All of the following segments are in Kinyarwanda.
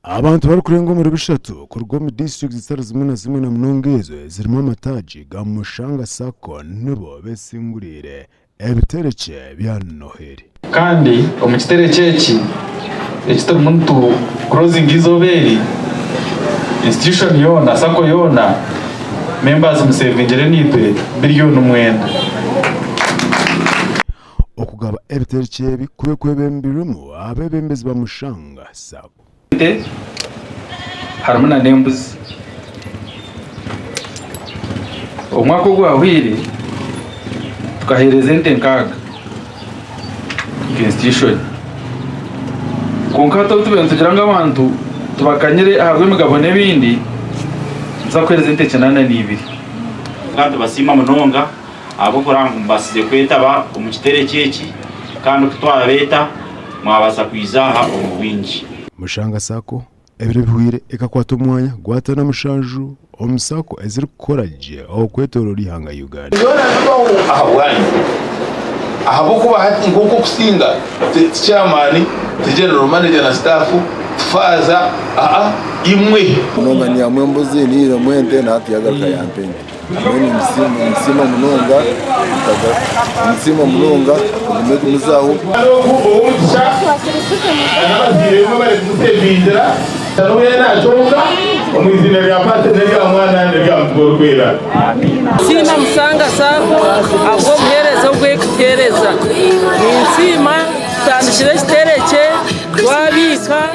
abantu bari kurenga muri bishatu ku rwome district zitari zimwe na zimwe na mnongezo zirimo amataji ga Mushanga Sako nibo besingurire ebitereke bya Noheli kandi omukitereke eki ekitari muntu closing izoberi institution yona Sako yona members musevengere nitwe billion mwenda okugaba ebitereke bikube kwebembirimo abebembezi ba Mushanga Sako harimo na nembuzi umwaka gwahwire tukahereza ente nkaga institution konka tubente tugira abantu tubakanyire ahabwe imigabo n'ebindi nza kwereza ente 82 kandi basima munonga abo kuranga mbasize kwetaba omukitereke eki kandi kutwara beta mwabasa kwizaha obwingi Mushanga Sako ebire bihwire ekakwata omwanya gwatana mushanju omusako eziri kukoraje okwetorora ihanga Uganda ahabukuba hati nguko kusinga chairman general manager na staff faza imwe nonga amwe mbuzi ni mwente na hati yaga kayampeni mweni msima munonga msima munonga umeze muzaho anabazire mu bari gutebindira tanuye na jonga omwizina lya partner ya mwana lya mgorwera sima Mushanga Sako abo muhereza gwekutereza insima tandishire kitereke twabika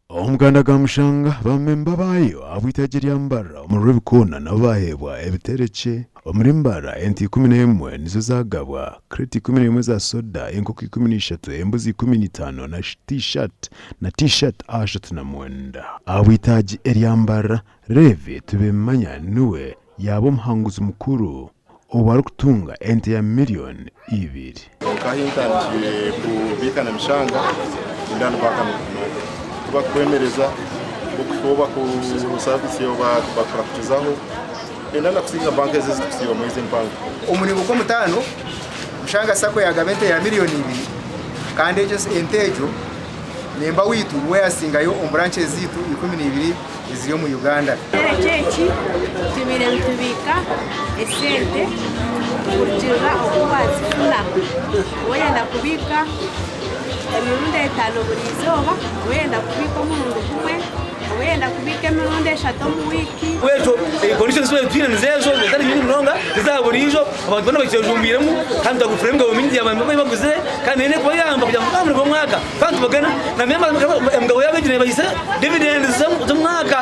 omuganda ga Mushanga bamemba bayo abwitagira yambara umurwe bikona nabahebwa ebitereke omurimbara enti 11 nizo zagabwa kreti 11 za soda enkoko 13 embuzi 15 na t-shirt ashatu na mwenda abwitaji eryambara revi tubemanya niwe yabo muhanguzi mukuru obari kutunga ente ya miliyoni 2 kahintanije kubika na Mushanga indano bakana bakwemereza ukuba ku service yo bakraktizaho endana kusinga banke zizikusiba mwezi mpango umurimo ko mutano Mushanga Sako yagabente ya miliyoni 2 kandi entejo nemba witu we yasingayo branche zitu 12 iziri mu Uganda Chechi timire bitubika esente urjira okubazi funa wenda kubika emirundi 5 buri izoba wenda kubika umuntu kumwe wenda kubika emirundi 3 mu wiki weto conditions we twine nzezo ndari nyingi mnonga zizaburijo abantu bana bakijumbiremo kandi tagufremga umingi y'abantu baguze kandi ene ko yamba kujya mu kamwe mwaka kandi bagana na memba mugabo yabegire bayise dividends z'umwaka